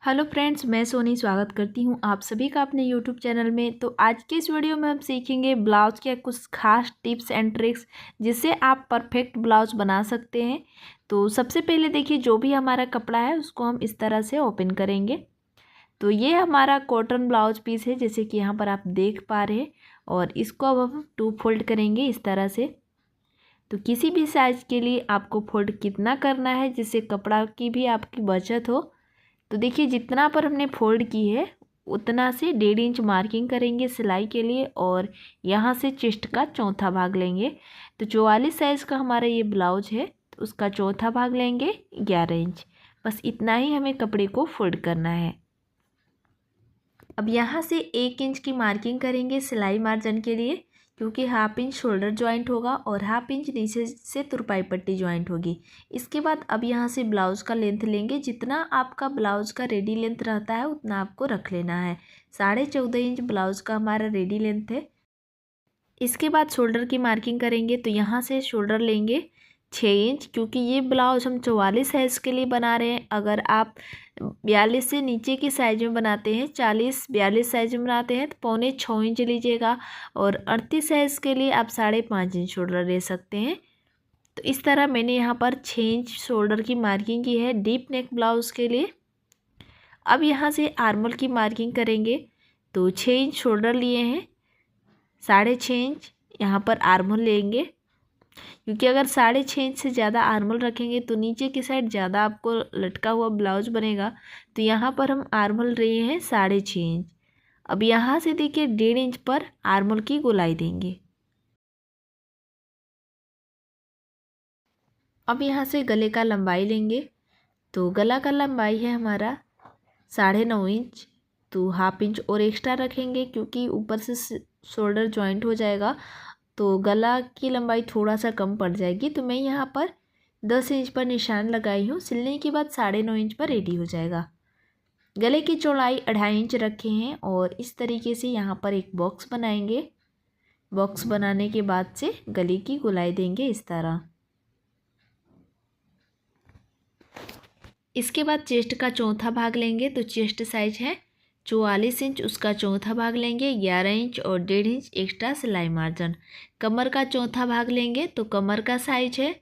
Hello friends, मैं सोनी स्वागत करती हूँ आप सभी का अपने यूट्यूब चैनल में। तो आज के इस वीडियो में हम सीखेंगे ब्लाउज़ के कुछ खास टिप्स एंड ट्रिक्स जिससे आप परफेक्ट ब्लाउज़ बना सकते हैं। तो सबसे पहले देखिए, जो भी हमारा कपड़ा है उसको हम इस तरह से ओपन करेंगे। तो ये हमारा कॉटन ब्लाउज पीस है, जैसे कि यहाँ पर आप देख पा रहे हैं। और इसको अब हम 2 फोल्ड करेंगे इस तरह से। तो किसी भी साइज़ के लिए आपको फोल्ड कितना करना है जिससे कपड़ा की भी आपकी बचत हो। तो देखिए, जितना पर हमने फोल्ड की है उतना से 1.5 इंच मार्किंग करेंगे सिलाई के लिए, और यहाँ से चेस्ट का चौथा भाग लेंगे। तो 44 साइज़ का हमारा ये ब्लाउज है, तो उसका चौथा भाग लेंगे 11 इंच। बस इतना ही हमें कपड़े को फोल्ड करना है। अब यहाँ से 1 इंच की मार्किंग करेंगे सिलाई मार्जिन के लिए, क्योंकि 1/2 इंच शोल्डर जॉइंट होगा और 1/2 इंच नीचे से तुरपाई पट्टी जॉइंट होगी। इसके बाद अब यहाँ से ब्लाउज़ का लेंथ लेंगे। जितना आपका ब्लाउज़ का रेडी लेंथ रहता है उतना आपको रख लेना है। 14.5 इंच ब्लाउज़ का हमारा रेडी लेंथ है। इसके बाद शोल्डर की मार्किंग करेंगे। तो यहाँ से शोल्डर लेंगे 6 इंच, क्योंकि ये ब्लाउज हम 44 साइज़ के लिए बना रहे हैं। अगर आप 42 से नीचे की साइज़ में बनाते हैं, 40-42 साइज़ में बनाते हैं, तो 6.25 इंच लीजिएगा। और 38 साइज़ के लिए आप 5.5 इंच शोल्डर ले सकते हैं। तो इस तरह मैंने यहाँ पर 6 इंच शोल्डर की मार्किंग की है डीप नेक ब्लाउज़ के लिए। अब यहाँ से आर्मल की मार्किंग करेंगे। तो 6 इंच शोल्डर लिए हैं, 6.5 इंच यहाँ पर आर्मल लेंगे, क्योंकि अगर 6.5 इंच से ज़्यादा आर्मल रखेंगे तो नीचे की साइड ज़्यादा आपको लटका हुआ ब्लाउज बनेगा। तो यहाँ पर हम आर्मल रहे हैं 6.5 इंच। अब यहाँ से देखिए 1.5 इंच पर आर्मल की गोलाई देंगे। अब यहाँ से गले का लंबाई लेंगे। तो गला का लंबाई है हमारा 9.5 इंच। तो 1/2 इंच और एक्स्ट्रा रखेंगे, क्योंकि ऊपर से शोल्डर जॉइंट हो जाएगा तो गला की लंबाई थोड़ा सा कम पड़ जाएगी। तो मैं यहाँ पर 10 इंच पर निशान लगाई हूँ। सिलने के बाद 9.5 इंच पर रेडी हो जाएगा। गले की चौड़ाई 2.5 इंच रखे हैं, और इस तरीके से यहाँ पर एक बॉक्स बनाएंगे। बॉक्स बनाने के बाद से गले की गोलाई देंगे इस तरह। इसके बाद चेस्ट का चौथा भाग लेंगे। तो चेस्ट साइज है 44 इंच, उसका चौथा भाग लेंगे 11 इंच और 1.5 इंच एक्स्ट्रा सिलाई मार्जिन। कमर का चौथा भाग लेंगे। तो कमर का साइज है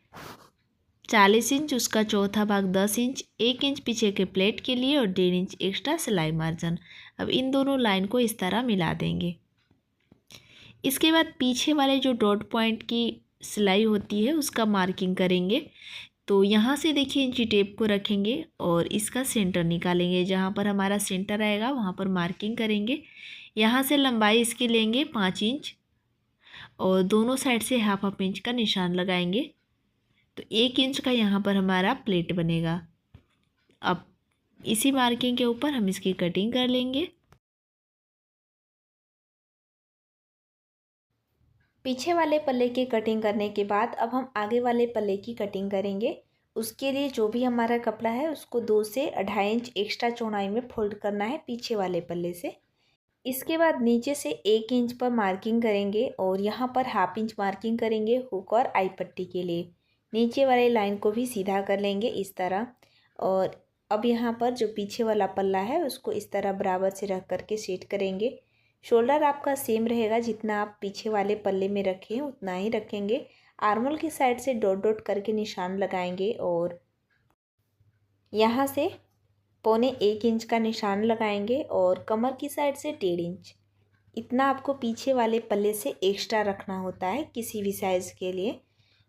40 इंच, उसका चौथा भाग 10 इंच, 1 इंच पीछे के प्लेट के लिए और 1.5 इंच एक्स्ट्रा सिलाई मार्जिन। अब इन दोनों लाइन को इस तरह मिला देंगे। इसके बाद पीछे वाले जो डॉट पॉइंट की सिलाई होती है उसका मार्किंग करेंगे। तो यहाँ से देखिए इंची टेप को रखेंगे और इसका सेंटर निकालेंगे। जहाँ पर हमारा सेंटर आएगा वहाँ पर मार्किंग करेंगे। यहाँ से लंबाई इसकी लेंगे 5 इंच, और दोनों साइड से 1/2 इंच का निशान लगाएंगे। तो 1 इंच का यहाँ पर हमारा प्लेट बनेगा। अब इसी मार्किंग के ऊपर हम इसकी कटिंग कर लेंगे। पीछे वाले पल्ले की कटिंग करने के बाद अब हम आगे वाले पल्ले की कटिंग करेंगे। उसके लिए जो भी हमारा कपड़ा है उसको 2 से 2.5 इंच एक्स्ट्रा चौड़ाई में फोल्ड करना है पीछे वाले पल्ले से। इसके बाद नीचे से 1 इंच पर मार्किंग करेंगे, और यहाँ पर 1/2 इंच मार्किंग करेंगे हुक और आई पट्टी के लिए। नीचे वाले लाइन को भी सीधा कर लेंगे इस तरह। और अब यहाँ पर जो पीछे वाला पल्ला है उसको इस तरह बराबर से रख करके सेट करेंगे। शोल्डर आपका सेम रहेगा, जितना आप पीछे वाले पल्ले में रखें उतना ही रखेंगे। आर्मल की साइड से डॉट डॉट करके निशान लगाएंगे, और यहाँ से 1.25 इंच का निशान लगाएंगे, और कमर की साइड से 1.5 इंच। इतना आपको पीछे वाले पल्ले से एक्स्ट्रा रखना होता है किसी भी साइज़ के लिए।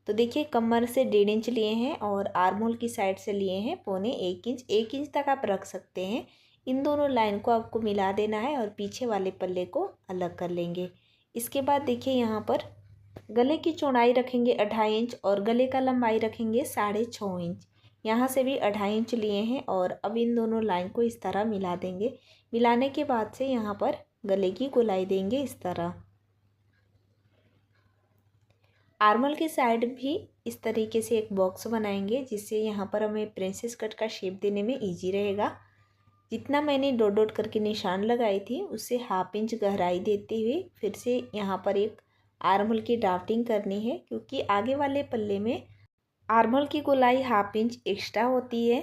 तो देखिए, कमर से 1.5 इंच लिए हैं और आर्मोल की साइड से लिए हैं 1.25 इंच। 1 इंच तक आप रख सकते हैं। इन दोनों लाइन को आपको मिला देना है और पीछे वाले पल्ले को अलग कर लेंगे। इसके बाद देखिए, यहाँ पर गले की चौड़ाई रखेंगे 2.5 इंच, और गले का लंबाई रखेंगे 6.5 इंच। यहाँ से भी 2.5 इंच लिए हैं, और अब इन दोनों लाइन को इस तरह मिला देंगे। मिलाने के बाद से यहाँ पर गले की गोलाई देंगे इस तरह। आर्मल की साइड भी इस तरीके से एक बॉक्स बनाएंगे, जिससे यहाँ पर हमें प्रिंसेस कट का शेप देने में इजी रहेगा। जितना मैंने डॉट डॉट करके निशान लगाई थी उससे 1/2 इंच गहराई देते हुए फिर से यहाँ पर एक आर्मल की ड्राफ्टिंग करनी है, क्योंकि आगे वाले पल्ले में आर्मल की गोलाई 1/2 इंच एक्स्ट्रा होती है।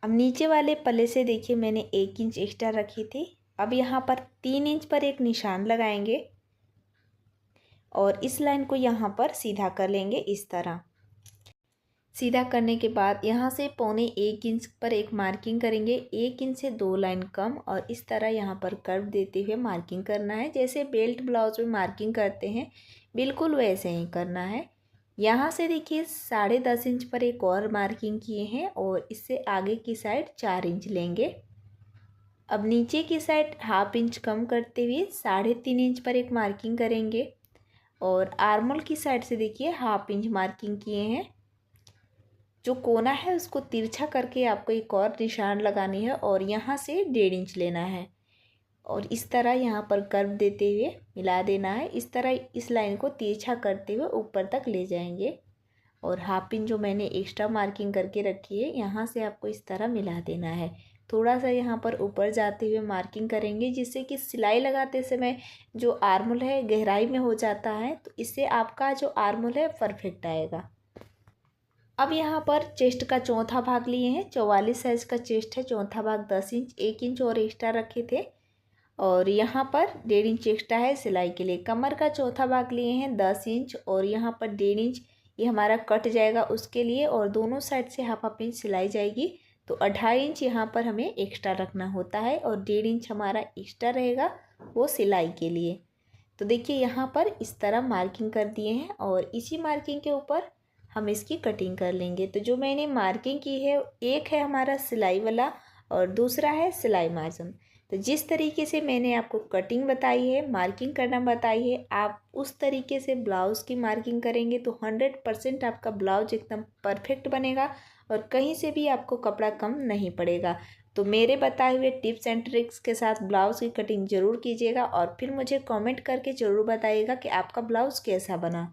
अब नीचे वाले पल्ले से देखिए मैंने 1 इंच एक्स्ट्रा रखी थी। अब यहाँ पर 3 इंच पर एक निशान लगाएंगे और इस लाइन को यहाँ पर सीधा कर लेंगे। इस तरह सीधा करने के बाद यहाँ से 1.25 इंच पर एक मार्किंग करेंगे। 1 इंच से 2 लाइन कम और इस तरह यहाँ पर कर्व देते हुए मार्किंग करना है। जैसे बेल्ट ब्लाउज में मार्किंग करते हैं बिल्कुल वैसे ही करना है। यहाँ से देखिए 10.5 इंच पर एक और मार्किंग किए हैं और इससे आगे की साइड 4 इंच लेंगे। अब नीचे की साइड 1/2 इंच कम करते हुए 3.5 इंच पर एक मार्किंग करेंगे और आर्मोल की साइड से देखिए 1/2 इंच मार्किंग किए हैं। जो कोना है उसको तिरछा करके आपको एक और निशान लगानी है और यहाँ से 1.5 इंच लेना है और इस तरह यहाँ पर कर्व देते हुए मिला देना है। इस तरह इस लाइन को तिरछा करते हुए ऊपर तक ले जाएंगे और 1/2 इंच जो मैंने एक्स्ट्रा मार्किंग करके रखी है यहाँ से आपको इस तरह मिला देना है। थोड़ा सा यहाँ पर ऊपर जाते हुए मार्किंग करेंगे जिससे कि सिलाई लगाते समय जो आर्मोल है गहराई में हो जाता है, तो इससे आपका जो आर्मोल है परफेक्ट आएगा। अब यहाँ पर चेस्ट का चौथा भाग लिए हैं। 44 साइज़ का चेस्ट है, चौथा भाग 10 इंच, 1 इंच और एक्स्ट्रा रखे थे और यहाँ पर 1.5 इंच एक्स्ट्रा है सिलाई के लिए। कमर का चौथा भाग लिए हैं 10 इंच और यहाँ पर 1.5 इंच ये हमारा कट जाएगा उसके लिए और दोनों साइड से 1/2 इंच सिलाई जाएगी, तो 2.5 इंच यहाँ पर हमें एक्स्ट्रा रखना होता है और 1.5 इंच हमारा एक्स्ट्रा रहेगा वो सिलाई के लिए। तो देखिए यहाँ पर इस तरह मार्किंग कर दिए हैं और इसी मार्किंग के ऊपर हम इसकी कटिंग कर लेंगे। तो जो मैंने मार्किंग की है एक है हमारा सिलाई वाला और दूसरा है सिलाई मार्जिन। तो जिस तरीके से मैंने आपको कटिंग बताई है, मार्किंग करना बताई है, आप उस तरीके से ब्लाउज़ की मार्किंग करेंगे तो 100% आपका ब्लाउज एकदम परफेक्ट बनेगा और कहीं से भी आपको कपड़ा कम नहीं पड़ेगा। तो मेरे बताए हुए टिप्स एंड ट्रिक्स के साथ ब्लाउज़ की कटिंग ज़रूर कीजिएगा और फिर मुझे कमेंट करके ज़रूर बताइएगा कि आपका ब्लाउज़ कैसा बना।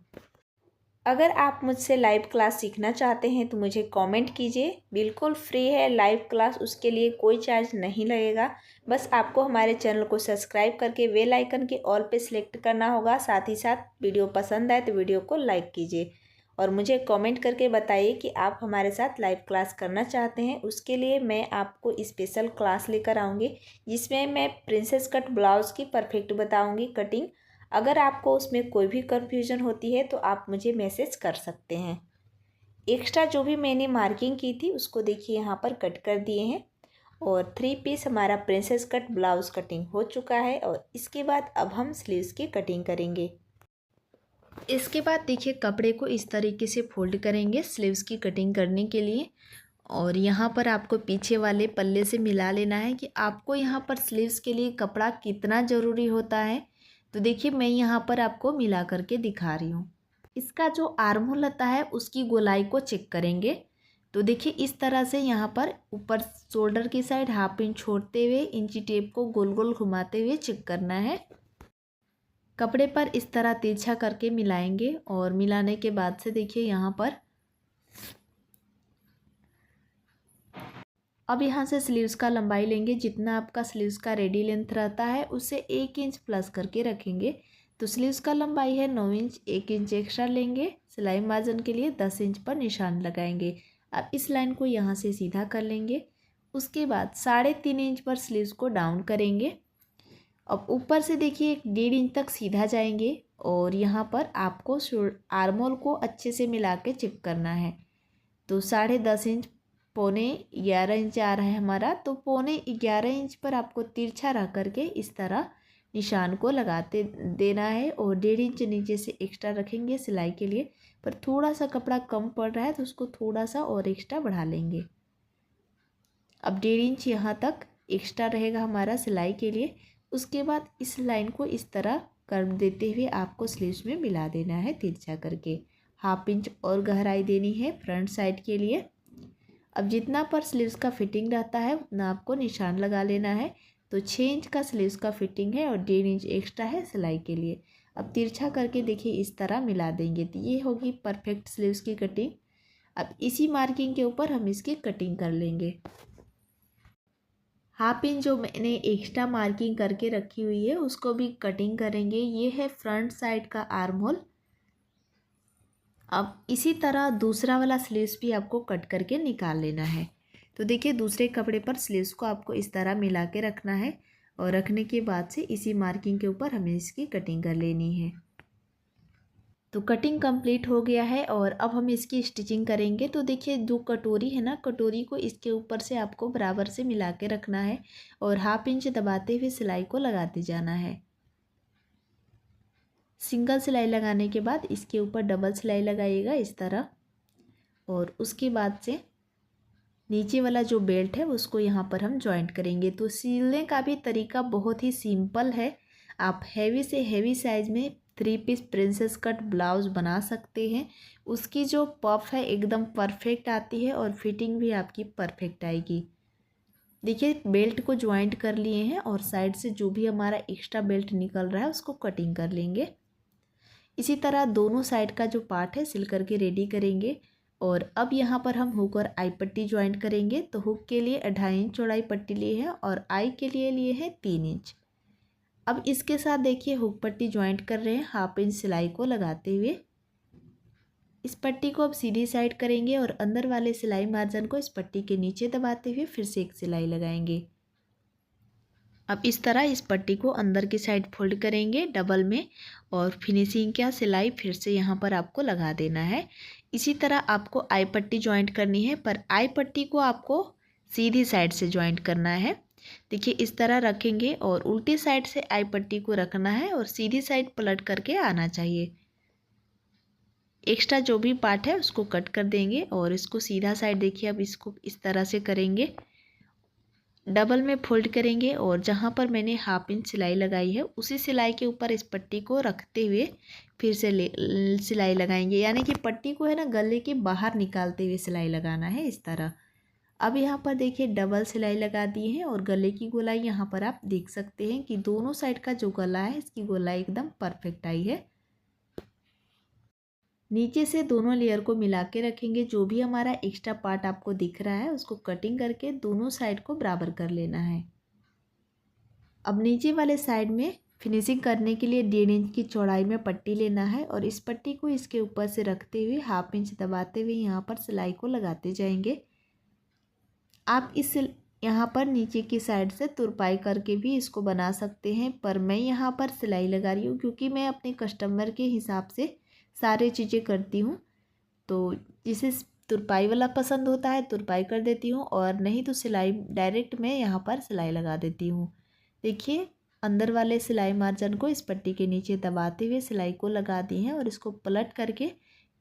अगर आप मुझसे लाइव क्लास सीखना चाहते हैं तो मुझे कमेंट कीजिए, बिल्कुल फ्री है लाइव क्लास, उसके लिए कोई चार्ज नहीं लगेगा। बस आपको हमारे चैनल को सब्सक्राइब करके बेल आइकन के ऑल पे सिलेक्ट करना होगा। साथ ही साथ वीडियो पसंद आए तो वीडियो को लाइक कीजिए और मुझे कमेंट करके बताइए कि आप हमारे साथ लाइव क्लास करना चाहते हैं। उसके लिए मैं आपको स्पेशल क्लास लेकर आऊँगी जिसमें मैं प्रिंसेस कट ब्लाउज़ की परफेक्ट बताऊँगी कटिंग। अगर आपको उसमें कोई भी कन्फ्यूजन होती है तो आप मुझे मैसेज कर सकते हैं। एक्स्ट्रा जो भी मैंने मार्किंग की थी उसको देखिए यहाँ पर कट कर दिए हैं और 3 पीस हमारा प्रिंसेस कट ब्लाउज़ कटिंग हो चुका है और इसके बाद अब हम स्लीव्स की कटिंग करेंगे। इसके बाद देखिए कपड़े को इस तरीके से फोल्ड करेंगे स्लीव्स की कटिंग करने के लिए और यहाँ पर आपको पीछे वाले पल्ले से मिला लेना है कि आपको यहाँ पर स्लीव्स के लिए कपड़ा कितना ज़रूरी होता है। तो देखिए मैं यहाँ पर आपको मिला करके दिखा रही हूँ। इसका जो आर्म होल होता है उसकी गोलाई को चेक करेंगे। तो देखिए इस तरह से यहाँ पर ऊपर शोल्डर की साइड 1/2 इंच छोड़ते हुए इंची टेप को गोल गोल घुमाते हुए चेक करना है। कपड़े पर इस तरह तिरछा करके मिलाएंगे और मिलाने के बाद से देखिए यहाँ पर अब यहाँ से स्लीव्स का लंबाई लेंगे। जितना आपका स्लीव्स का रेडी लेंथ रहता है उससे 1 इंच प्लस करके रखेंगे। तो स्लीव्स का लंबाई है 9 इंच, 1 इंच एक्स्ट्रा लेंगे। सिलाई मार्जिन के लिए 10 इंच पर निशान लगाएंगे। अब इस लाइन को यहाँ से सीधा कर लेंगे। उसके बाद 3.5 इंच पर स्लीव्स को डाउन करेंगे। अब ऊपर से देखिए 1.5 इंच तक सीधा जाएंगे और यहाँ पर आपको आर्मोल को अच्छे से मिला के चिप करना है। तो 10.5 इंच 11.25 इंच आ रहा है हमारा, तो 11.25 इंच पर आपको तिरछा रख करके इस तरह निशान को लगाते देना है और 1.5 इंच नीचे से एक्स्ट्रा रखेंगे सिलाई के लिए। पर थोड़ा सा कपड़ा कम पड़ रहा है तो उसको थोड़ा सा और एक्स्ट्रा बढ़ा लेंगे। अब 1.5 इंच यहाँ तक एक्स्ट्रा रहेगा हमारा सिलाई के लिए। उसके बाद इस लाइन को इस तरह कर्व देते हुए आपको स्लीव्स में मिला देना है तिरछा करके। 1/2 इंच और गहराई देनी है फ्रंट साइड के लिए। अब जितना पर स्लीव्स का फिटिंग रहता है उतना आपको निशान लगा लेना है। तो 6 इंच का स्लीव्स का फिटिंग है और 1.5 इंच एक्स्ट्रा है सिलाई के लिए। अब तिरछा करके देखिए इस तरह मिला देंगे तो ये होगी परफेक्ट स्लीव्स की कटिंग। अब इसी मार्किंग के ऊपर हम इसकी कटिंग कर लेंगे। 1/2 इंच जो मैंने एक्स्ट्रा मार्किंग करके रखी हुई है उसको भी कटिंग करेंगे। ये है फ्रंट साइड का आर्म होल। अब इसी तरह दूसरा वाला स्लीव्स भी आपको कट करके निकाल लेना है। तो देखिए दूसरे कपड़े पर स्लीव्स को आपको इस तरह मिला के रखना है और रखने के बाद से इसी मार्किंग के ऊपर हमें इसकी कटिंग कर लेनी है। तो कटिंग कंप्लीट हो गया है और अब हम इसकी स्टिचिंग करेंगे। तो देखिए जो कटोरी है ना, कटोरी को इसके ऊपर से आपको बराबर से मिला के रखना है और 1/2 इंच दबाते हुए सिलाई को लगाते जाना है। सिंगल सिलाई लगाने के बाद इसके ऊपर डबल सिलाई लगाइएगा इस तरह, और उसके बाद से नीचे वाला जो बेल्ट है उसको यहाँ पर हम जॉइंट करेंगे। तो सिलने का भी तरीका बहुत ही सिंपल है। आप हैवी से हैवी साइज़ में 3 पीस प्रिंसेस कट ब्लाउज़ बना सकते हैं। उसकी जो पफ है एकदम परफेक्ट आती है और फिटिंग भी आपकी परफेक्ट आएगी। देखिए बेल्ट को ज्वाइंट कर लिए हैं और साइड से जो भी हमारा एक्स्ट्रा बेल्ट निकल रहा है उसको कटिंग कर लेंगे। इसी तरह दोनों साइड का जो पार्ट है सिल करके रेडी करेंगे। और अब यहाँ पर हम हुक और आई पट्टी ज्वाइंट करेंगे। तो हुक के लिए 2.5 इंच चौड़ाई पट्टी लिए है और आई के लिए है 3 इंच। अब इसके साथ देखिए हुक पट्टी ज्वाइंट कर रहे हैं 1/2 इंच सिलाई को लगाते हुए। इस पट्टी को अब सीधी साइड करेंगे और अंदर वाले सिलाई मार्जिन को इस पट्टी के नीचे दबाते हुए फिर से एक सिलाई लगाएंगे। अब इस तरह इस पट्टी को अंदर की साइड फोल्ड करेंगे डबल में और फिनिशिंग का सिलाई फिर से यहाँ पर आपको लगा देना है। इसी तरह आपको आई पट्टी ज्वाइंट करनी है, पर आई पट्टी को आपको सीधी साइड से ज्वाइंट करना है। देखिए इस तरह रखेंगे और उल्टी साइड से आई पट्टी को रखना है और सीधी साइड पलट करके आना चाहिए। एक्स्ट्रा जो भी पार्ट है उसको कट कर देंगे और इसको सीधा साइड देखिए अब इसको इस तरह से करेंगे, डबल में फोल्ड करेंगे और जहाँ पर मैंने 1/2 इंच सिलाई लगाई है उसी सिलाई के ऊपर इस पट्टी को रखते हुए फिर से सिलाई लगाएंगे। यानी कि पट्टी को है ना गले के बाहर निकालते हुए सिलाई लगाना है इस तरह। अब यहाँ पर देखिए डबल सिलाई लगा दी है और गले की गोलाई यहाँ पर आप देख सकते हैं कि दोनों साइड का जो गला है इसकी गोलाई एकदम परफेक्ट आई है। नीचे से दोनों लेयर को मिला के रखेंगे। जो भी हमारा एक्स्ट्रा पार्ट आपको दिख रहा है उसको कटिंग करके दोनों साइड को बराबर कर लेना है। अब नीचे वाले साइड में फिनिशिंग करने के लिए 1.5 इंच की चौड़ाई में पट्टी लेना है और इस पट्टी को इसके ऊपर से रखते हुए 1/2 इंच दबाते हुए यहाँ पर सिलाई को लगाते जाएंगे। आप इस यहाँ पर नीचे की साइड से तुरपाई करके भी इसको बना सकते हैं, पर मैं यहाँ पर सिलाई लगा रही हूँ क्योंकि मैं अपने कस्टमर के हिसाब से सारी चीज़ें करती हूँ। तो जिसे तुरपाई वाला पसंद होता है तुरपाई कर देती हूँ और नहीं तो सिलाई डायरेक्ट मैं यहाँ पर सिलाई लगा देती हूँ। देखिए अंदर वाले सिलाई मार्जिन को इस पट्टी के नीचे दबाते हुए सिलाई को लगा दी है और इसको पलट करके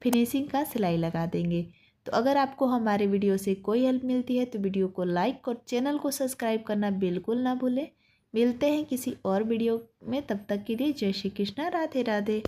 फिनिशिंग का सिलाई लगा देंगे। तो अगर आपको हमारे वीडियो से कोई हेल्प मिलती है तो वीडियो को लाइक और चैनल को सब्सक्राइब करना बिल्कुल ना भूलें। मिलते हैं किसी और वीडियो में, तब तक के लिए जय श्री कृष्णा, राधे राधे।